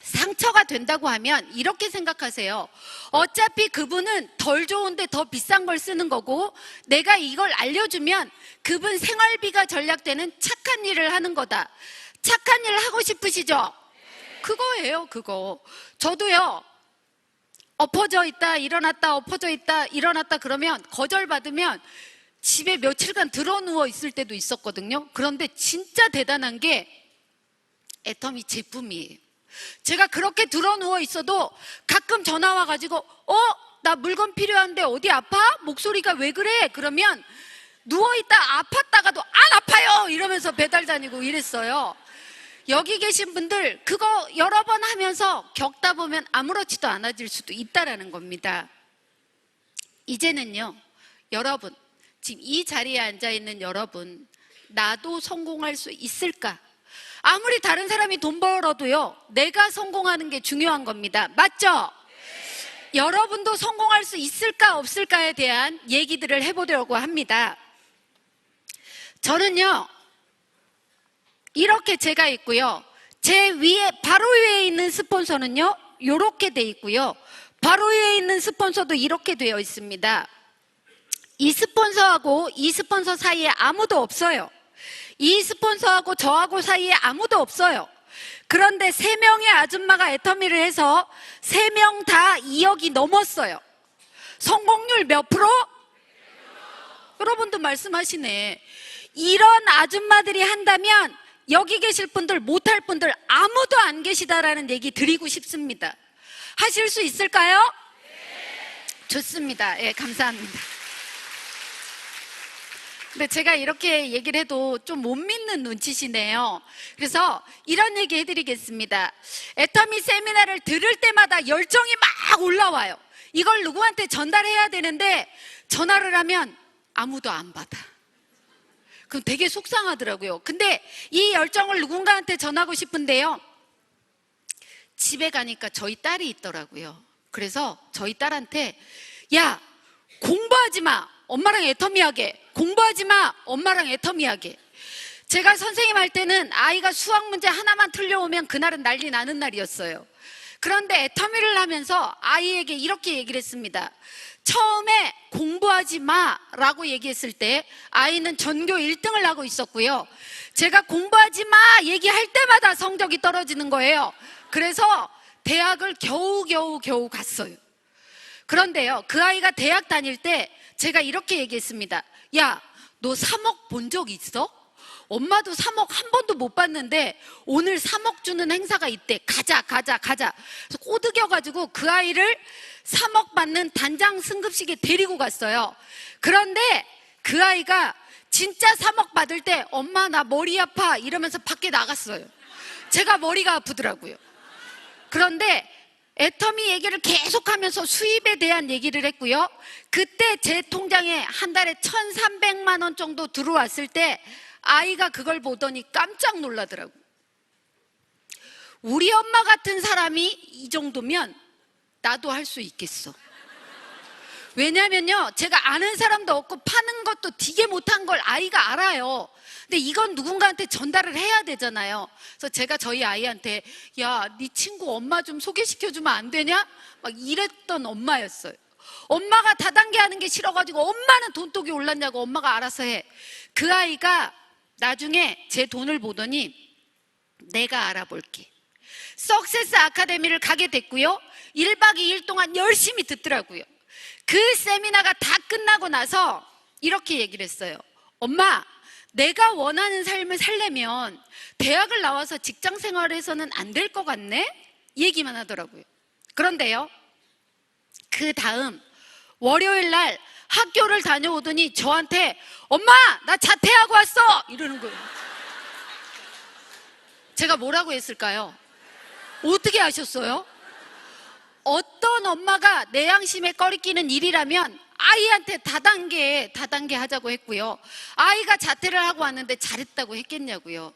상처가 된다고 하면 이렇게 생각하세요. 어차피 그분은 덜 좋은데 더 비싼 걸 쓰는 거고, 내가 이걸 알려주면 그분 생활비가 절약되는 착한 일을 하는 거다. 착한 일 하고 싶으시죠? 그거예요, 그거. 저도요, 엎어져 있다 일어났다 엎어져 있다 일어났다 그러면 거절받으면 집에 며칠간 드러누워 있을 때도 있었거든요. 그런데 진짜 대단한 게 애터미 제품이에요. 제가 그렇게 드러누워 있어도 가끔 전화 와가지고 나 물건 필요한데 어디 아파? 목소리가 왜 그래? 그러면 누워있다 아팠다가도 안 아파요 이러면서 배달 다니고 이랬어요. 여기 계신 분들 그거 여러 번 하면서 겪다 보면 아무렇지도 않아질 수도 있다라는 겁니다. 이제는요, 여러분, 지금 이 자리에 앉아있는 여러분, 나도 성공할 수 있을까? 아무리 다른 사람이 돈 벌어도요, 내가 성공하는 게 중요한 겁니다. 맞죠? 여러분도 성공할 수 있을까 없을까에 대한 얘기들을 해보려고 합니다. 저는요, 이렇게 제가 있고요, 제 위에 바로 위에 있는 스폰서는요 이렇게 돼 있고요, 바로 위에 있는 스폰서도 이렇게 되어 있습니다. 이 스폰서하고 이 스폰서 사이에 아무도 없어요. 이 스폰서하고 저하고 사이에 아무도 없어요. 그런데 3명의 아줌마가 애터미를 해서 3명 다 2억이 넘었어요. 성공률 몇 프로? 여러분도 말씀하시네. 이런 아줌마들이 한다면 여기 계실 분들, 못할 분들 아무도 안 계시다라는 얘기 드리고 싶습니다. 하실 수 있을까요? 네. 좋습니다. 예, 감사합니다. 근데 제가 이렇게 얘기를 해도 좀 못 믿는 눈치시네요. 그래서 이런 얘기 해드리겠습니다. 애터미 세미나를 들을 때마다 열정이 막 올라와요. 이걸 누구한테 전달해야 되는데 전화를 하면 아무도 안 받아. 그럼 되게 속상하더라고요. 근데 이 열정을 누군가한테 전하고 싶은데요, 집에 가니까 저희 딸이 있더라고요. 그래서 저희 딸한테 야, 공부하지 마, 엄마랑 애터미 하게. 공부하지 마, 엄마랑 애터미 하게. 제가 선생님 할 때는 아이가 수학 문제 하나만 틀려오면 그날은 난리 나는 날이었어요. 그런데 애터미를 하면서 아이에게 이렇게 얘기를 했습니다. 처음에 공부하지 마라고 얘기했을 때 아이는 전교 1등을 하고 있었고요, 제가 공부하지 마 얘기할 때마다 성적이 떨어지는 거예요. 그래서 대학을 겨우 갔어요. 그런데요, 그 아이가 대학 다닐 때 제가 이렇게 얘기했습니다. 야, 너 3억 본 적 있어? 엄마도 3억 한 번도 못 봤는데 오늘 3억 주는 행사가 있대. 가자. 그래서 꼬드겨가지고 그 아이를 3억 받는 단장 승급식에 데리고 갔어요. 그런데 그 아이가 진짜 3억 받을 때 엄마 나 머리 아파 이러면서 밖에 나갔어요. 제가 머리가 아프더라고요. 그런데 애터미 얘기를 계속하면서 수입에 대한 얘기를 했고요, 그때 제 통장에 한 달에 1,300만 원 정도 들어왔을 때 아이가 그걸 보더니 깜짝 놀라더라고요. 우리 엄마 같은 사람이 이 정도면 나도 할 수 있겠어. 왜냐면요, 제가 아는 사람도 없고 파는 것도 되게 못한 걸 아이가 알아요. 근데 이건 누군가한테 전달을 해야 되잖아요. 그래서 제가 저희 아이한테 야, 네 친구 엄마 좀 소개시켜주면 안 되냐? 막 이랬던 엄마였어요. 엄마가 다단계 하는 게 싫어가지고 엄마는 돈독이 올랐냐고 엄마가 알아서 해. 그 아이가 나중에 제 돈을 보더니 내가 알아볼게. 석세스 아카데미를 가게 됐고요, 1박 2일 동안 열심히 듣더라고요. 그 세미나가 다 끝나고 나서 이렇게 얘기를 했어요. 엄마, 내가 원하는 삶을 살려면 대학을 나와서 직장 생활에서는 안 될 것 같네? 얘기만 하더라고요. 그런데요, 그 다음 월요일 날 학교를 다녀오더니 저한테 엄마, 나 자퇴하고 왔어! 이러는 거예요. 제가 뭐라고 했을까요? 어떻게 아셨어요? 어떤 엄마가 내 양심에 꺼리끼는 일이라면 아이한테 다단계 하자고 했고요, 아이가 자퇴를 하고 왔는데 잘했다고 했겠냐고요.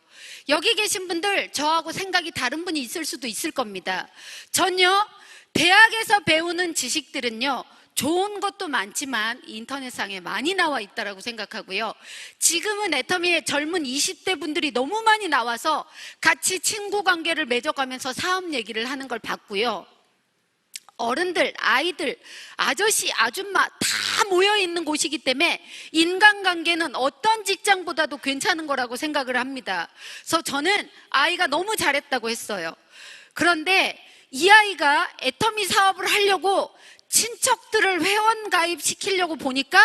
여기 계신 분들 저하고 생각이 다른 분이 있을 수도 있을 겁니다. 전요, 대학에서 배우는 지식들은요 좋은 것도 많지만 인터넷상에 많이 나와 있다고 생각하고요. 지금은 애터미의 젊은 20대 분들이 너무 많이 나와서 같이 친구 관계를 맺어가면서 사업 얘기를 하는 걸 봤고요. 어른들, 아이들, 아저씨, 아줌마 다 모여있는 곳이기 때문에 인간관계는 어떤 직장보다도 괜찮은 거라고 생각을 합니다. 그래서 저는 아이가 너무 잘했다고 했어요. 그런데 이 아이가 애터미 사업을 하려고 친척들을 회원 가입시키려고 보니까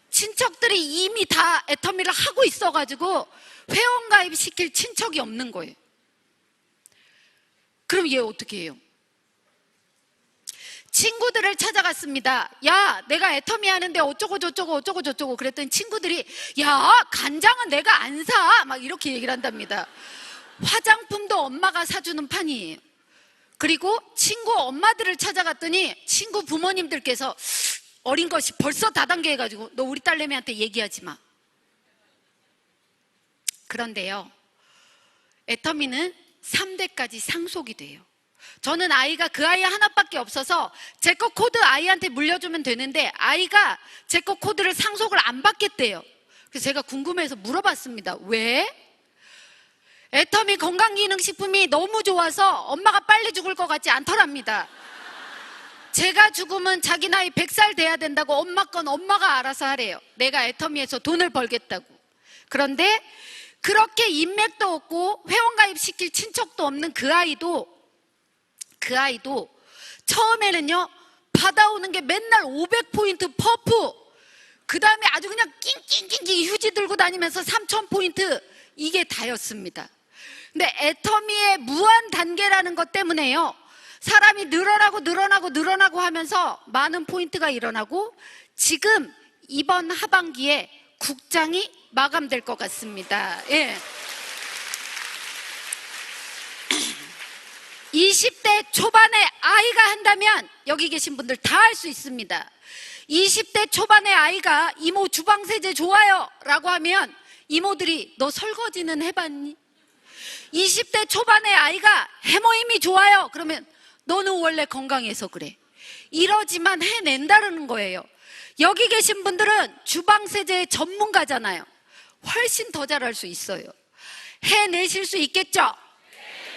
친척들이 이미 다 애터미를 하고 있어가지고 회원 가입시킬 친척이 없는 거예요. 그럼 얘 어떻게 해요? 친구들을 찾아갔습니다. 야, 내가 애터미 하는데 어쩌고 저쩌고 그랬더니 친구들이 야, 간장은 내가 안 사. 막 이렇게 얘기를 한답니다. 화장품도 엄마가 사주는 판이에요. 그리고 친구 엄마들을 찾아갔더니 친구 부모님들께서 어린 것이 벌써 다단계 해가지고 너 우리 딸내미한테 얘기하지 마. 그런데요, 애터미는 3대까지 상속이 돼요. 저는 아이가 그 아이 하나밖에 없어서 제 거 코드 아이한테 물려주면 되는데 아이가 제 거 코드를 상속을 안 받겠대요. 그래서 제가 궁금해서 물어봤습니다. 왜? 애터미 건강기능식품이 너무 좋아서 엄마가 빨리 죽을 것 같지 않더랍니다. 제가 죽으면 자기 나이 100살 돼야 된다고 엄마 건 엄마가 알아서 하래요. 내가 애터미에서 돈을 벌겠다고. 그런데 그렇게 인맥도 없고 회원가입 시킬 친척도 없는 그 아이도 처음에는요, 받아오는 게 맨날 500포인트 퍼프, 그 다음에 아주 그냥 낑낑낑낑 휴지 들고 다니면서 3000포인트, 이게 다였습니다. 근데 애터미의 무한 단계라는 것 때문에요, 사람이 늘어나고 하면서 많은 포인트가 일어나고 지금 이번 하반기에 국장이 마감될 것 같습니다. 예. 20대 초반의 아이가 한다면 여기 계신 분들 다 할 수 있습니다. 20대 초반의 아이가 이모 주방세제 좋아요 라고 하면 이모들이 너 설거지는 해봤니? 20대 초반의 아이가 해모임이 좋아요 그러면 너는 원래 건강해서 그래. 이러지만 해낸다는 거예요. 여기 계신 분들은 주방세제의 전문가잖아요. 훨씬 더 잘할 수 있어요. 해내실 수 있겠죠?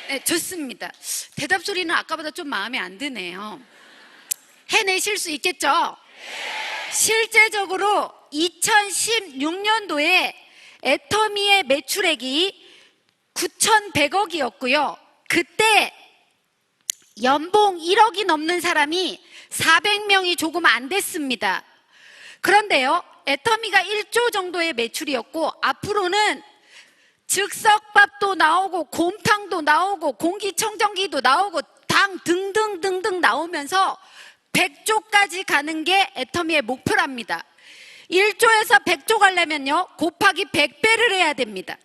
네, 좋습니다. 대답 소리는 아까보다 좀 마음에 안 드네요. 해내실 수 있겠죠? 실제적으로 2016년도에 애터미의 매출액이 9,100억이었고요. 그때 연봉 1억이 넘는 사람이 400명이 조금 안 됐습니다. 그런데요, 애터미가 1조 정도의 매출이었고 앞으로는 즉석밥도 나오고 곰탕도 나오고 공기청정기도 나오고 당 등등등등 나오면서 100조까지 가는 게 애터미의 목표랍니다. 1조에서 100조 가려면요, 곱하기 100배를 해야 됩니다.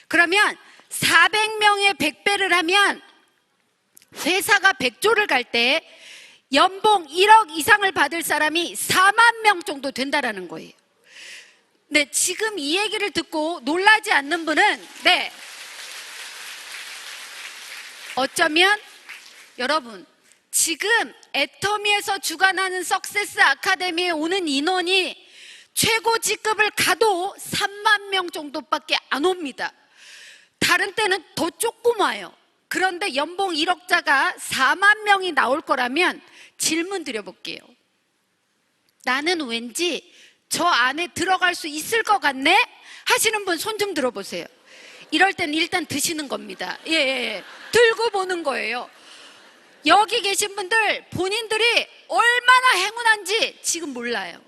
그러면 400명에 100배를 하면 회사가 100조를 갈 때 연봉 1억 이상을 받을 사람이 4만 명 정도 된다라는 거예요. 네, 지금 이 얘기를 듣고 놀라지 않는 분은, 네, 어쩌면 여러분 지금 애터미에서 주관하는 석세스 아카데미에 오는 인원이 최고 직급을 가도 3만 명 정도밖에 안 옵니다. 다른 때는 더 조금 와요. 그런데 연봉 1억자가 4만 명이 나올 거라면 질문 드려볼게요. 나는 왠지 저 안에 들어갈 수 있을 것 같네? 하시는 분 손 좀 들어보세요. 이럴 땐 일단 드시는 겁니다. 예. 들고 보는 거예요. 여기 계신 분들 본인들이 얼마나 행운한지 지금 몰라요.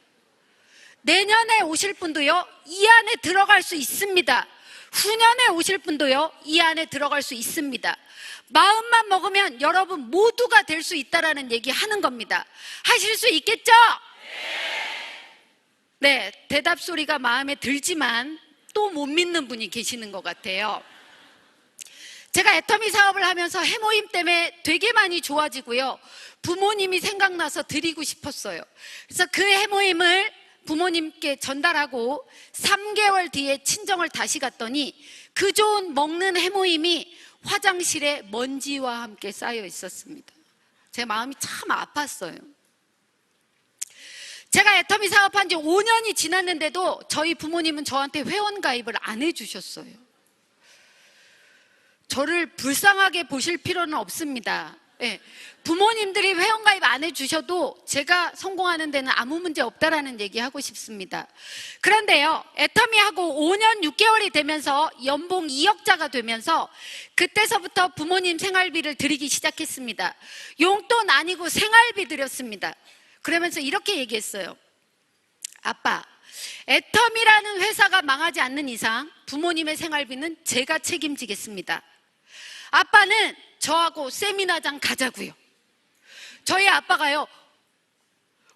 내년에 오실 분도요, 이 안에 들어갈 수 있습니다. 후년에 오실 분도요, 이 안에 들어갈 수 있습니다. 마음만 먹으면 여러분 모두가 될 수 있다라는 얘기 하는 겁니다. 하실 수 있겠죠? 네, 대답 소리가 마음에 들지만 또 못 믿는 분이 계시는 것 같아요. 제가 애터미 사업을 하면서 해모임 때문에 되게 많이 좋아지고요. 부모님이 생각나서 드리고 싶었어요. 그래서 그 해모임을 부모님께 전달하고 3개월 뒤에 친정을 다시 갔더니 그 좋은 먹는 해모임이 화장실에 먼지와 함께 쌓여 있었습니다. 제 마음이 참 아팠어요. 제가 애터미 사업한 지 5년이 지났는데도 저희 부모님은 저한테 회원가입을 안 해주셨어요. 저를 불쌍하게 보실 필요는 없습니다. 예, 부모님들이 회원가입 안 해주셔도 제가 성공하는 데는 아무 문제 없다라는 얘기 하고 싶습니다. 그런데요, 애터미하고 5년 6개월이 되면서 연봉 2억자가 되면서 그때서부터 부모님 생활비를 드리기 시작했습니다. 용돈 아니고 생활비 드렸습니다. 그러면서 이렇게 얘기했어요. 아빠, 애터미라는 회사가 망하지 않는 이상 부모님의 생활비는 제가 책임지겠습니다. 아빠는 저하고 세미나장 가자고요. 저희 아빠가요,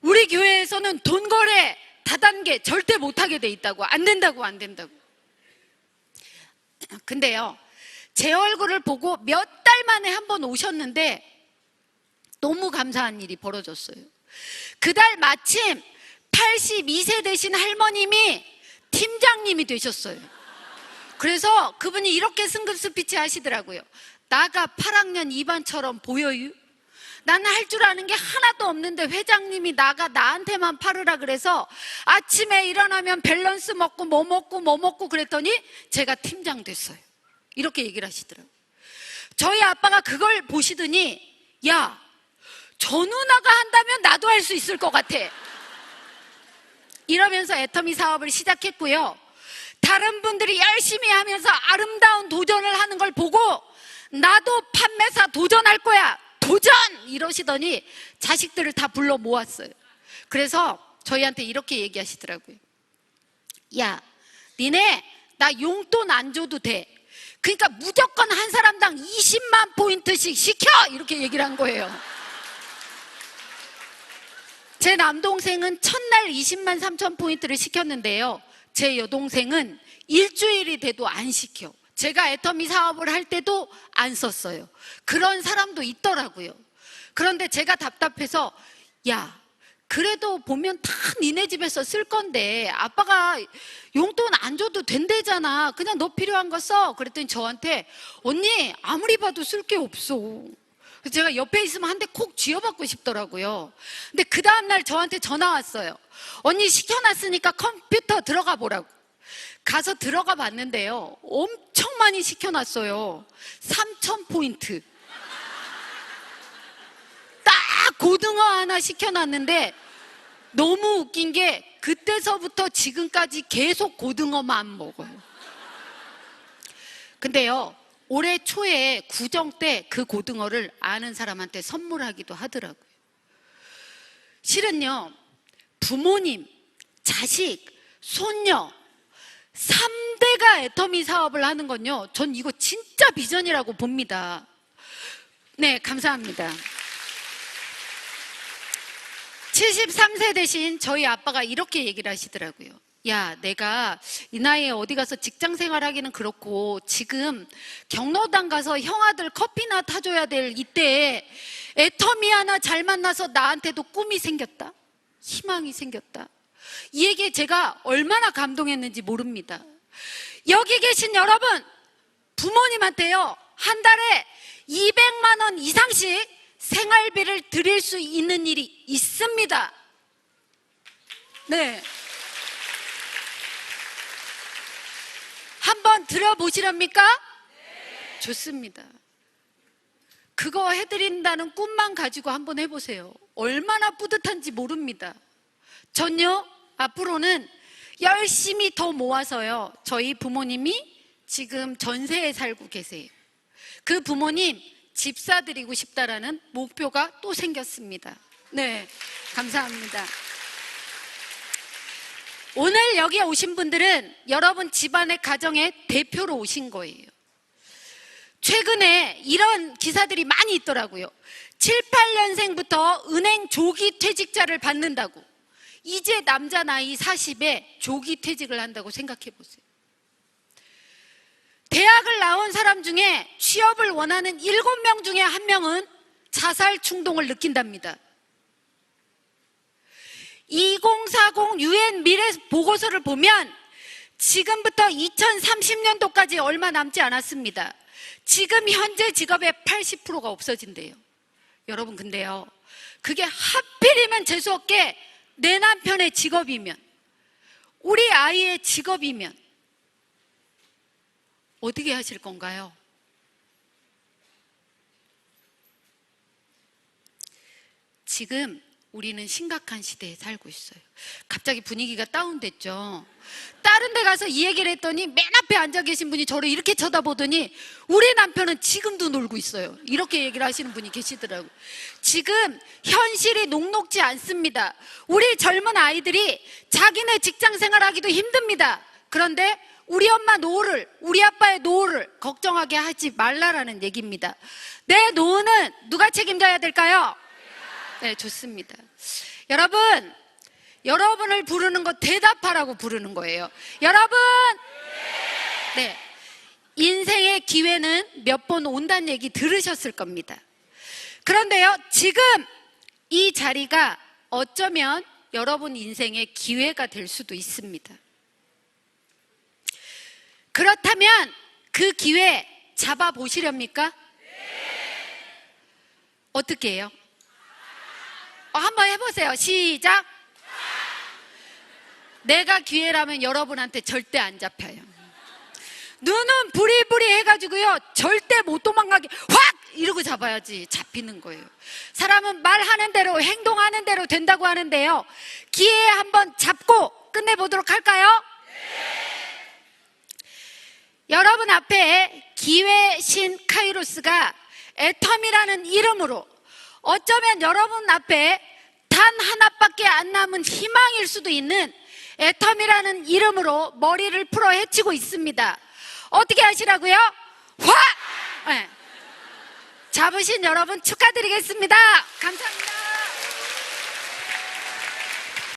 우리 교회에서는 돈 거래 다단계 절대 못하게 돼 있다고. 안 된다고. 근데요, 제 얼굴을 보고 몇 달 만에 한 번 오셨는데 너무 감사한 일이 벌어졌어요. 그달 마침 82세 되신 할머님이 팀장님이 되셨어요. 그래서 그분이 이렇게 승급 스피치 하시더라고요. 나가 8학년 2반처럼 보여요? 나는 할 줄 아는 게 하나도 없는데 회장님이 나한테만 팔으라 그래서 아침에 일어나면 밸런스 먹고 뭐 먹고 그랬더니 제가 팀장 됐어요. 이렇게 얘기를 하시더라고요. 저희 아빠가 그걸 보시더니 야, 저 누나가 한다면 나도 할 수 있을 것 같아. 이러면서 애터미 사업을 시작했고요. 다른 분들이 열심히 하면서 아름다운 도전을 하는 걸 보고 나도 판매사 도전할 거야. 도전! 이러시더니 자식들을 다 불러 모았어요. 그래서 저희한테 이렇게 얘기하시더라고요. 야, 니네 나 용돈 안 줘도 돼. 그러니까 무조건 한 사람당 20만 포인트씩 시켜! 이렇게 얘기를 한 거예요. 제 남동생은 첫날 20만 3천 포인트를 시켰는데요. 제 여동생은 일주일이 돼도 안 시켜. 제가 애터미 사업을 할 때도 안 썼어요. 그런 사람도 있더라고요. 그런데 제가 답답해서 야, 그래도 보면 다 니네 집에서 쓸 건데 아빠가 용돈 안 줘도 된대잖아. 그냥 너 필요한 거 써. 그랬더니 저한테 언니 아무리 봐도 쓸 게 없어. 그래서 제가 옆에 있으면 한 대 콕 쥐어받고 싶더라고요. 근데 그 다음날 저한테 전화 왔어요. 언니 시켜놨으니까 컴퓨터 들어가 보라고. 가서 들어가 봤는데요, 엄청 많이 시켜놨어요. 3,000포인트. 딱 고등어 하나 시켜놨는데 너무 웃긴 게 그때서부터 지금까지 계속 고등어만 먹어요. 근데요, 올해 초에 구정 때 그 고등어를 아는 사람한테 선물하기도 하더라고요. 실은요, 부모님, 자식, 손녀 3대가 애터미 사업을 하는 건요, 전 이거 진짜 비전이라고 봅니다. 네, 감사합니다. 73세 되신 저희 아빠가 이렇게 얘기를 하시더라고요. 야, 내가 이 나이에 어디 가서 직장 생활하기는 그렇고 지금 경로당 가서 형아들 커피나 타줘야 될 이때에 애터미 하나 잘 만나서 나한테도 꿈이 생겼다, 희망이 생겼다. 이 얘기에 제가 얼마나 감동했는지 모릅니다. 여기 계신 여러분, 부모님한테요, 한 달에 200만 원 이상씩 생활비를 드릴 수 있는 일이 있습니다. 네. 한번 들어보시렵니까? 네. 좋습니다. 그거 해드린다는 꿈만 가지고 한번 해보세요. 얼마나 뿌듯한지 모릅니다. 전요, 앞으로는 열심히 더 모아서요, 저희 부모님이 지금 전세에 살고 계세요. 그 부모님 집 사드리고 싶다라는 목표가 또 생겼습니다. 네, 감사합니다. 오늘 여기 오신 분들은 여러분 집안의 가정의 대표로 오신 거예요. 최근에 이런 기사들이 많이 있더라고요. 7, 8년생부터 은행 조기 퇴직자를 받는다고. 이제 남자 나이 40에 조기 퇴직을 한다고 생각해 보세요. 대학을 나온 사람 중에 취업을 원하는 7명 중에 1명은 자살 충동을 느낀답니다. 2040 UN 미래 보고서를 보면 지금부터 2030년도까지 얼마 남지 않았습니다. 지금 현재 직업의 80%가 없어진대요. 여러분, 근데요, 그게 하필이면 재수없게 내 남편의 직업이면, 우리 아이의 직업이면 어떻게 하실 건가요? 지금 우리는 심각한 시대에 살고 있어요. 갑자기 분위기가 다운됐죠. 다른 데 가서 이 얘기를 했더니 맨 앞에 앉아 계신 분이 저를 이렇게 쳐다보더니 우리 남편은 지금도 놀고 있어요. 이렇게 얘기를 하시는 분이 계시더라고요. 지금 현실이 녹록지 않습니다. 우리 젊은 아이들이 자기네 직장 생활하기도 힘듭니다. 그런데 우리 엄마 노후를, 우리 아빠의 노후를 걱정하게 하지 말라라는 얘기입니다. 내 노후는 누가 책임져야 될까요? 네, 좋습니다. 여러분, 여러분을 부르는 거 대답하라고 부르는 거예요. 여러분! 네. 인생의 기회는 몇 번 온다는 얘기 들으셨을 겁니다. 그런데요, 지금 이 자리가 어쩌면 여러분 인생의 기회가 될 수도 있습니다. 그렇다면 그 기회 잡아보시렵니까? 어떻게 해요? 한번 해보세요. 시작. 내가 기회라면 여러분한테 절대 안 잡혀요. 눈은 부리부리 해가지고요, 절대 못 도망가게 확 이러고 잡아야지 잡히는 거예요. 사람은 말하는 대로 행동하는 대로 된다고 하는데요, 기회에 한번 잡고 끝내보도록 할까요? 여러분 앞에 기회 신 카이로스가 애텀이라는 이름으로 어쩌면 여러분 앞에 단 하나밖에 안 남은 희망일 수도 있는 애텀이라는 이름으로 머리를 풀어 헤치고 있습니다. 어떻게 하시라고요? 확! 네. 잡으신 여러분 축하드리겠습니다. 감사합니다.